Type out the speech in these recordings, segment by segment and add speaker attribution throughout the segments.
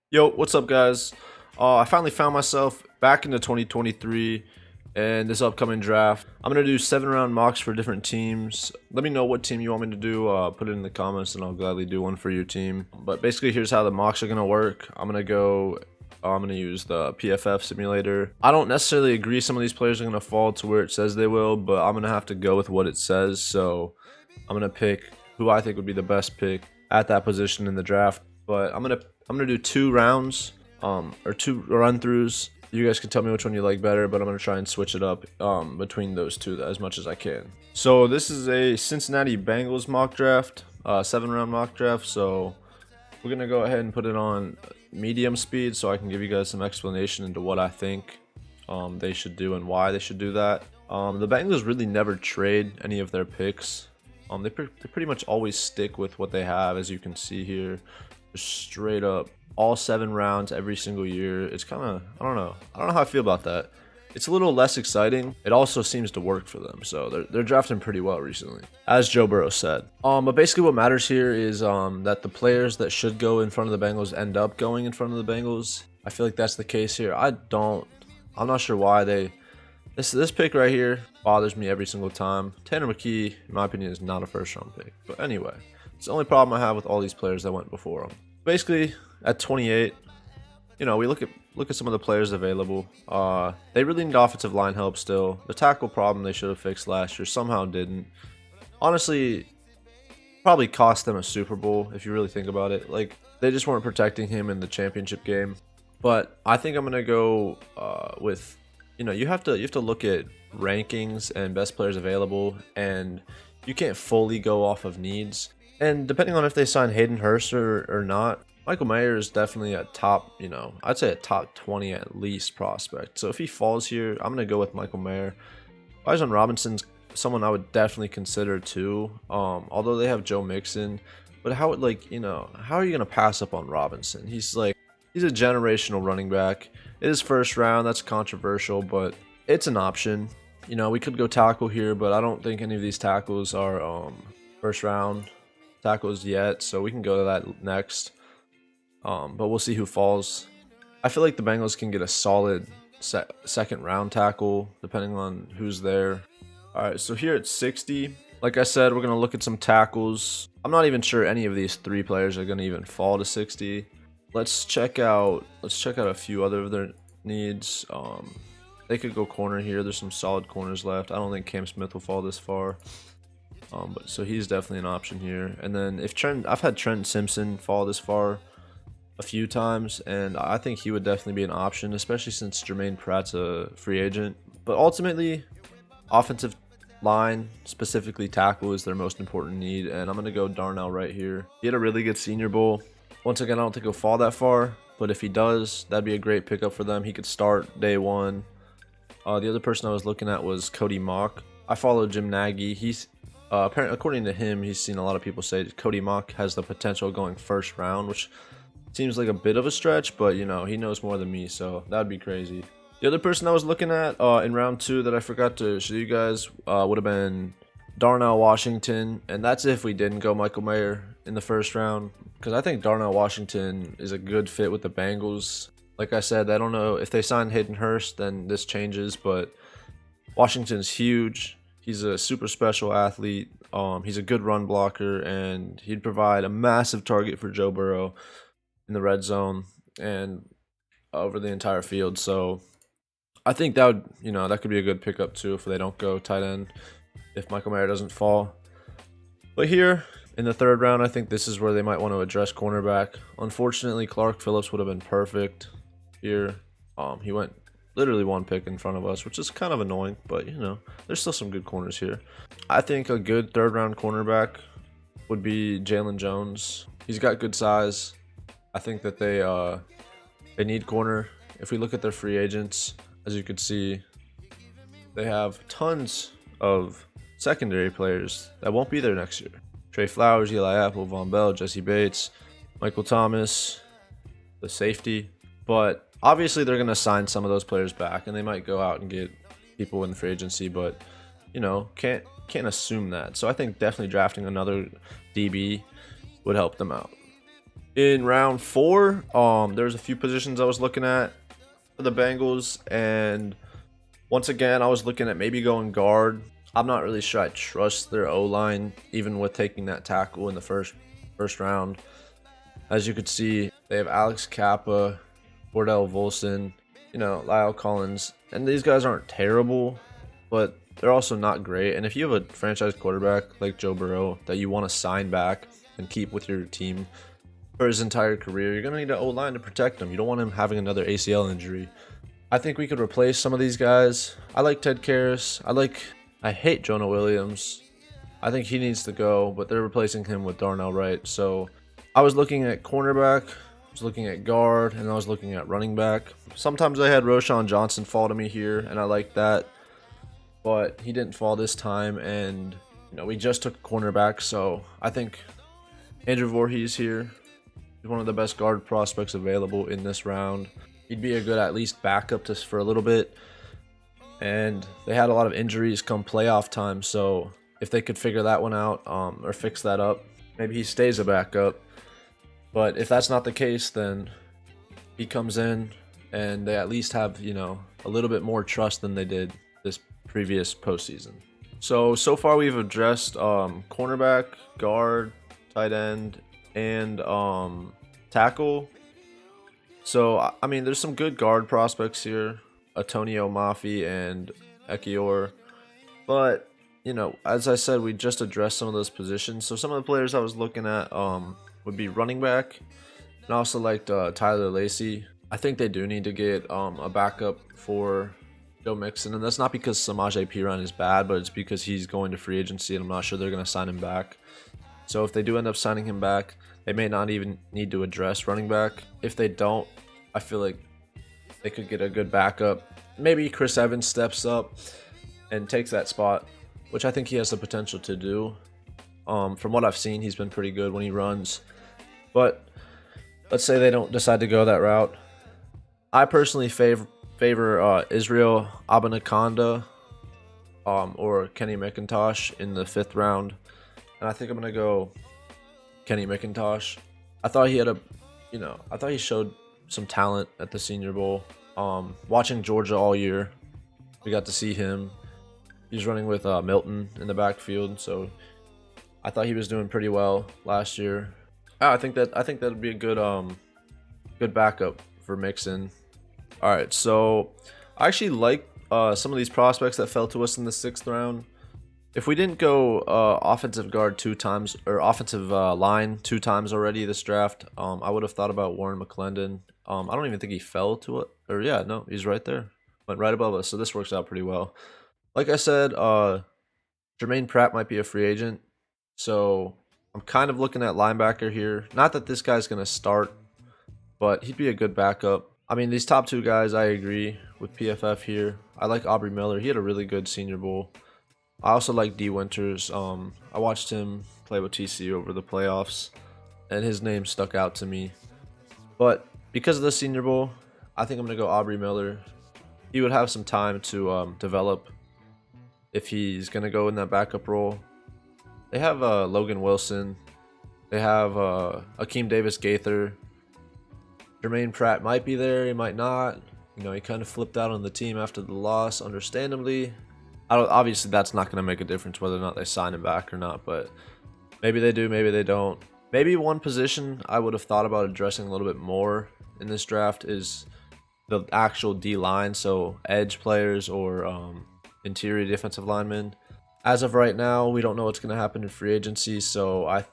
Speaker 1: Yo, what's up, guys? I finally found myself back into 2023 and this upcoming draft. I'm gonna do 7 round mocks for different teams. Let me know what team you want me to do. Put it in the comments, and I'll gladly do one for your team. But basically, here's how the mocks are gonna work. I'm gonna use the PFF simulator. I don't necessarily agree some of these players are gonna fall to where it says they will, but I'm gonna have to go with what it says. So I'm gonna pick who I think would be the best pick at that position in the draft. But I'm gonna do 2 rounds, or 2 run-throughs. You guys can tell me which one you like better, but I'm gonna try and switch it up between those two as much as I can. So this is a Cincinnati Bengals mock draft, 7 round mock draft. So we're gonna go ahead and put it on medium speed so I can give you guys some explanation into what I think they should do and why they should do that. The Bengals really never trade any of their picks. They pretty much always stick with what they have, as you can see here. Just straight up all 7 rounds every single year. It's kind of, I don't know how I feel about that. It's a little less exciting. It also seems to work for them, so they're drafting pretty well recently, as Joe Burrow said. But basically what matters here is that the players that should go in front of the Bengals end up going in front of the Bengals. I feel like that's the case here. I'm not sure why this pick right here bothers me every single time. Tanner McKee, in my opinion, is not a first-round pick. But anyway, it's the only problem I have with all these players that went before him. Basically, at 28, we look at some of the players available. They really need offensive line help still. The tackle problem they should have fixed last year somehow didn't. Honestly, probably cost them a Super Bowl if you really think about it. Like, they just weren't protecting him in the championship game. But I think I'm gonna go with, you have to look at rankings and best players available, and you can't fully go off of needs. And depending on if they sign Hayden Hurst or not, Michael Mayer is definitely a top, I'd say a top 20 at least prospect. So if he falls here, I'm going to go with Michael Mayer. Bijan Robinson's someone I would definitely consider too, although they have Joe Mixon. But how are you going to pass up on Robinson? He's a generational running back. It is first round. That's controversial, but it's an option. We could go tackle here, but I don't think any of these tackles are first round tackles yet, so we can go to that next. But we'll see who falls. I feel like the Bengals can get a solid second round tackle depending on who's there. All right, so here at 60, like I said, we're gonna look at some tackles. I'm not even sure any of these 3 players are gonna even fall to 60. Let's check out a few other of their needs. They could go corner here. There's some solid corners left. I don't think Cam Smith will fall this far. But so he's definitely an option here. And then I've had Trent Simpson fall this far a few times, and I think he would definitely be an option, especially since Jermaine Pratt's a free agent. But ultimately, offensive line, specifically tackle, is their most important need, and I'm going to go Darnell right here. He had a really good Senior Bowl. Once again, I don't think he'll fall that far, but if he does, that'd be a great pickup for them. He could start day one. The other person I was looking at was Cody Mock. I follow Jim Nagy. He's apparently, according to him, he's seen a lot of people say Cody Mock has the potential of going first round, which seems like a bit of a stretch, but he knows more than me, so that would be crazy. The other person I was looking at in round 2 that I forgot to show you guys would have been Darnell Washington, and that's if we didn't go Michael Mayer in the first round, because I think Darnell Washington is a good fit with the Bengals. Like I said, I don't know if they sign Hayden Hurst, then this changes, but Washington's huge. He's a super special athlete. He's a good run blocker, and he'd provide a massive target for Joe Burrow in the red zone and over the entire field. So I think that could be a good pickup too if they don't go tight end, if Michael Mayer doesn't fall. But here in the 3rd round, I think this is where they might want to address cornerback. Unfortunately, Clark Phillips would have been perfect here. He went literally 1 pick in front of us, which is kind of annoying, but there's still some good corners here. I think a good 3rd round cornerback would be Jalen Jones. He's got good size. I think that they need corner. If we look at their free agents, as you can see, they have tons of secondary players that won't be there next year. Trey Flowers, Eli Apple, Von Bell, Jesse Bates, Michael Thomas, the safety. But obviously they're going to sign some of those players back, and they might go out and get people in the free agency, but can't assume that. So I think definitely drafting another DB would help them out. In round 4, there's a few positions I was looking at for the Bengals, and once again, I was looking at maybe going guard. I'm not really sure I trust their O-line, even with taking that tackle in the first round. As you could see, they have Alex Kappa, Cordell Volson, Lyle Collins, and these guys aren't terrible, but they're also not great. And if you have a franchise quarterback like Joe Burrow that you want to sign back and keep with your team for his entire career, you're going to need an O-line to protect him. You don't want him having another ACL injury. I think we could replace some of these guys. I like Ted Karras. I hate Jonah Williams. I think he needs to go, but they're replacing him with Darnell Wright. So I was looking at cornerback, I was looking at guard, and I was looking at running back. Sometimes I had Roshan Johnson fall to me here, and I like that, but he didn't fall this time, and we just took a cornerback, so I think Andrew Voorhees here is one of the best guard prospects available in this round. He'd be a good at least backup for a little bit, and they had a lot of injuries come playoff time, so if they could figure that one out or fix that up, maybe he stays a backup. But if that's not the case, then he comes in and they at least have a little bit more trust than they did this previous postseason. So far we've addressed cornerback, guard, tight end, and tackle. So I mean, there's some good guard prospects here, Antonio Mafi and Ekiyor, but as I said, we just addressed some of those positions. So some of the players I was looking at would be running back, and I also liked Tyler Lacey. I think they do need to get a backup for Joe Mixon, and that's not because Samaje Perine is bad, but it's because he's going to free agency, and I'm not sure they're going to sign him back. So if they do end up signing him back, they may not even need to address running back. If they don't, I feel like they could get a good backup. Maybe Chris Evans steps up and takes that spot, which I think he has the potential to do. From what I've seen, he's been pretty good when he runs. But let's say they don't decide to go that route. I personally favor Israel Abanaconda or Kenny McIntosh in the 5th round. And I think I'm going to go Kenny McIntosh. I thought he had I thought he showed some talent at the Senior Bowl. Watching Georgia all year, we got to see him. He's running with Milton in the backfield, so I thought he was doing pretty well last year. I think that'd be a good backup for Mixon. All right, so I actually like some of these prospects that fell to us in the 6th round. If we didn't go offensive guard 2 times or offensive line 2 times already this draft, I would have thought about Warren McClendon. I don't even think he fell to it. Or yeah, no, he's right there. Went right above us, so this works out pretty well. Like I said, Jermaine Pratt might be a free agent, so I'm kind of looking at linebacker here. Not that this guy's going to start, but he'd be a good backup. I mean, these top 2 guys, I agree with PFF here. I like Aubrey Miller. He had a really good Senior Bowl. I also like D. Winters. I watched him play with TCU over the playoffs, and his name stuck out to me. But because of the Senior Bowl, I think I'm going to go Aubrey Miller. He would have some time to develop if he's going to go in that backup role. They have Logan Wilson. They have Akeem Davis-Gaither. Jermaine Pratt might be there. He might not. He kind of flipped out on the team after the loss, understandably. Obviously, that's not going to make a difference whether or not they sign him back or not, but maybe they do, maybe they don't. Maybe one position I would have thought about addressing a little bit more in this draft is the actual D-line, so edge players or interior defensive linemen. As of right now, we don't know what's going to happen in free agency, so I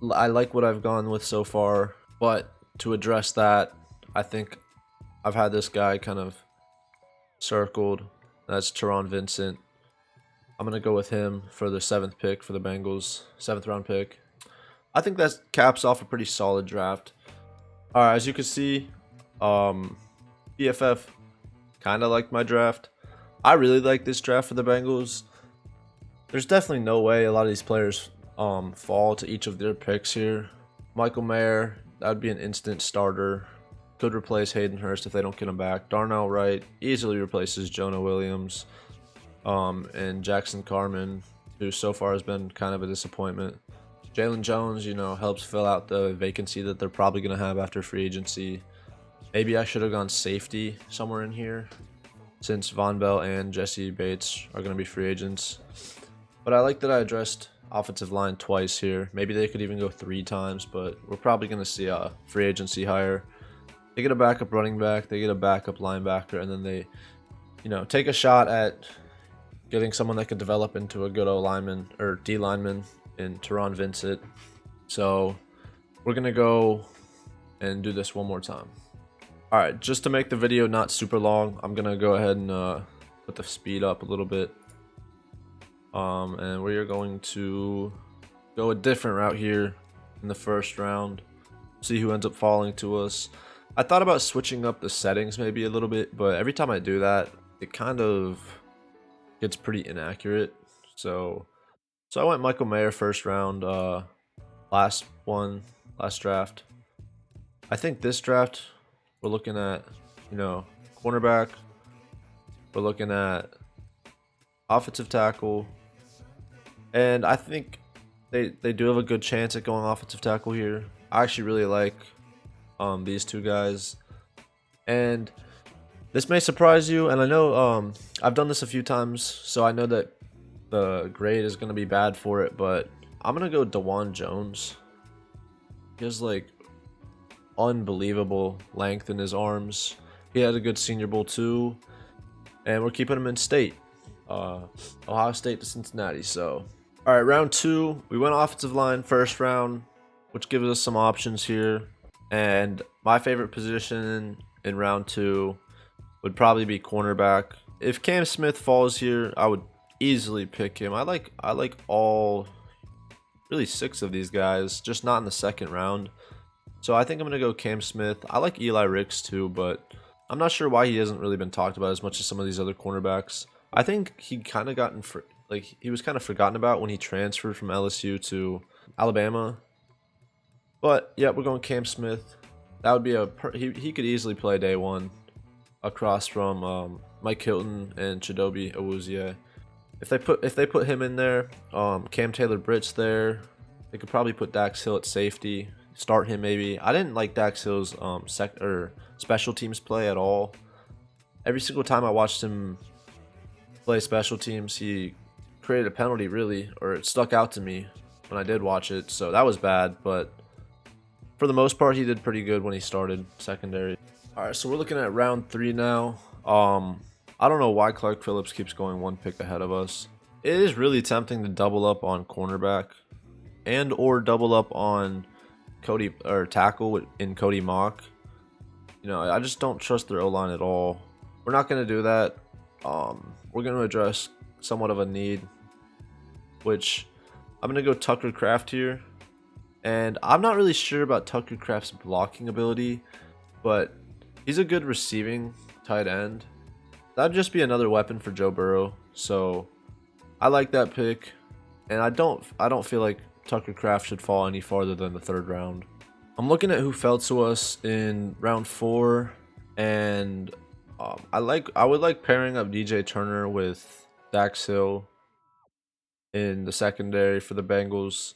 Speaker 1: like what I've gone with so far, but to address that, I think I've had this guy kind of circled. That's Teron Vincent. I'm going to go with him for the 7th pick for the Bengals, 7th round pick. I think that caps off a pretty solid draft. All right, as you can see, PFF kind of liked my draft. I really like this draft for the Bengals. There's definitely no way a lot of these players fall to each of their picks here. Michael Mayer, that would be an instant starter. Could replace Hayden Hurst if they don't get him back. Darnell Wright easily replaces Jonah Williams. And Jackson Carman, who so far has been kind of a disappointment. Jalen Jones, helps fill out the vacancy that they're probably going to have after free agency. Maybe I should have gone safety somewhere in here, since Von Bell and Jesse Bates are going to be free agents. But I like that I addressed offensive line twice here. Maybe they could even go 3 times, but we're probably going to see a free agency hire. They get a backup running back, they get a backup linebacker, and then they, take a shot at getting someone that could develop into a good O lineman or D lineman in Teron Vincent. So we're going to go and do this one more time. All right, just to make the video not super long, I'm going to go ahead and put the speed up a little bit. And we are going to go a different route here in the first round. See who ends up falling to us. I thought about switching up the settings maybe a little bit, but every time I do that, it kind of gets pretty inaccurate. So I went Michael Mayer first round, last draft. I think this draft we're looking at, cornerback. We're looking at offensive tackle, and I think they do have a good chance at going offensive tackle here. I actually really like these two guys, and this may surprise you, and I know I've done this a few times, so I know that the grade is going to be bad for it, but I'm going to go DeJuan Jones. He has like unbelievable length in his arms. He had a good Senior Bowl too, and we're keeping him in state, Ohio State to Cincinnati. So all right, round 2, we went offensive line first round, which gives us some options here. And my favorite position in round 2 would probably be cornerback. If Cam Smith falls here, I would easily pick him. I like all, really 6 of these guys, just not in the second round. So I think I'm going to go Cam Smith. I like Eli Ricks too, but I'm not sure why he hasn't really been talked about as much as some of these other cornerbacks. I think he kind of he was kind of forgotten about when he transferred from LSU to Alabama. But yeah, we're going Cam Smith. That would be he could easily play day 1 across from Mike Hilton and Chidobe Awuzie. If they put him in there, Cam Taylor-Britt's there. They could probably put Dax Hill at safety. Start him maybe. I didn't like Dax Hill's special teams play at all. Every single time I watched him play special teams, he created a penalty really, or it stuck out to me when I did watch it. So that was bad, but for the most part, he did pretty good when he started secondary. All right, so we're looking at round 3 now. I don't know why Clark Phillips keeps going 1 pick ahead of us. It is really tempting to double up on cornerback and or double up on Cody or tackle in Cody Mock. I just don't trust their O-line at all. We're not going to do that. We're going to address somewhat of a need, which I'm going to go Tucker Kraft here. And I'm not really sure about Tucker Kraft's blocking ability, but he's a good receiving tight end. That'd just be another weapon for Joe Burrow. So I like that pick, and I don't feel like Tucker Kraft should fall any farther than the 3rd round. I'm looking at who fell to us in round 4, and I would like pairing up DJ Turner with Dax Hill in the secondary for the Bengals.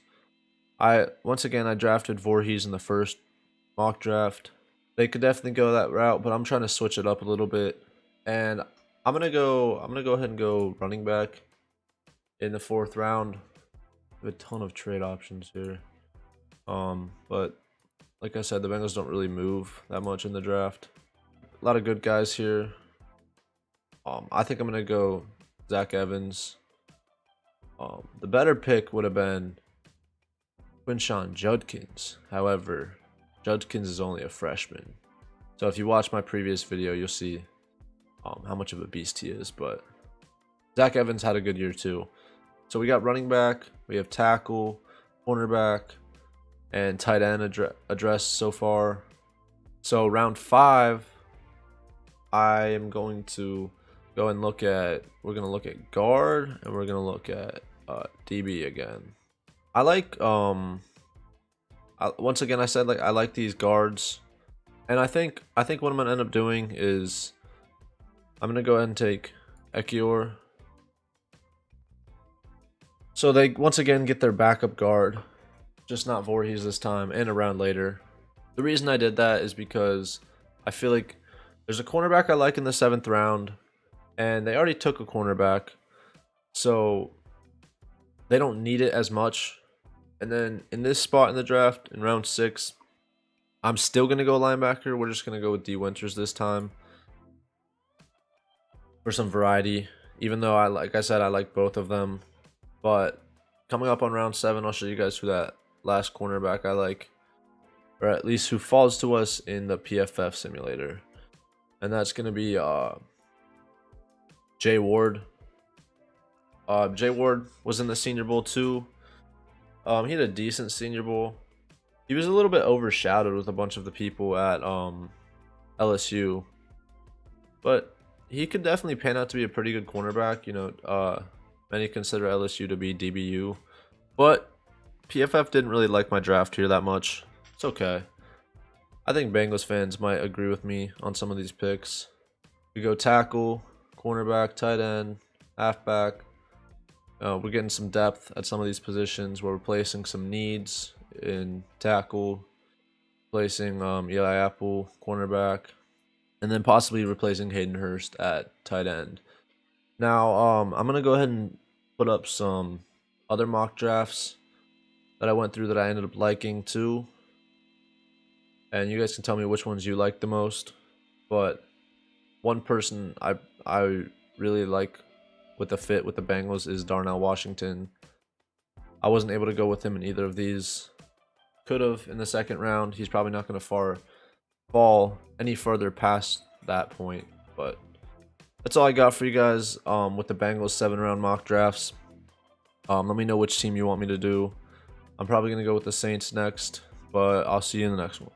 Speaker 1: Once again I drafted Voorhees in the first mock draft. They could definitely go that route, but I'm trying to switch it up a little bit, and I'm gonna go ahead and go running back in the 4th round. I have a ton of trade options here, but like I said, the Bengals don't really move that much in the draft. A lot of good guys here. I think I'm gonna go Zach Evans. The better pick would have been Quinshon Judkins. However, Judkins is only a freshman. So if you watch my previous video, you'll see how much of a beast he is. But Zach Evans had a good year too. So we got running back, we have tackle, cornerback, and tight end addressed so far. So round 5, I am going to go and look at guard, and we're gonna look at DB again. I like once again I said I like these guards, and I think what I'm gonna end up doing is I'm gonna go ahead and take Ekiyor. So they once again get their backup guard, just not Voorhees this time and a round later. The reason I did that is because I feel like there's a cornerback I like in the 7th round, and they already took a cornerback, so they don't need it as much. And then in this spot in the draft, in round 6, I'm still going to go linebacker. We're just going to go with D. Winters this time for some variety, even though like I said, I like both of them. But coming up on round 7, I'll show you guys who that last cornerback I like, or at least who falls to us in the PFF simulator. And that's going to be Jay Ward. Jay Ward was in the Senior Bowl too. He had a decent Senior Bowl. He was a little bit overshadowed with a bunch of the people at LSU, but he could definitely pan out to be a pretty good cornerback. You know, many consider LSU to be DBU, but PFF didn't really like my draft here that much. It's okay. I think Bengals fans might agree with me on some of these picks. We go tackle, cornerback, tight end, halfback. We're getting some depth at some of these positions. We're replacing some needs in tackle, replacing Eli Apple, cornerback, and then possibly replacing Hayden Hurst at tight end. Now, I'm going to go ahead and put up some other mock drafts that I went through that I ended up liking too. And you guys can tell me which ones you like the most. But one person I really like with the fit with the Bengals is Darnell Washington. I wasn't able to go with him in either of these. Could have in the 2nd round. He's probably not going to fall any further past that point. But that's all I got for you guys with the Bengals 7-round mock drafts. Let me know which team you want me to do. I'm probably going to go with the Saints next, but I'll see you in the next one.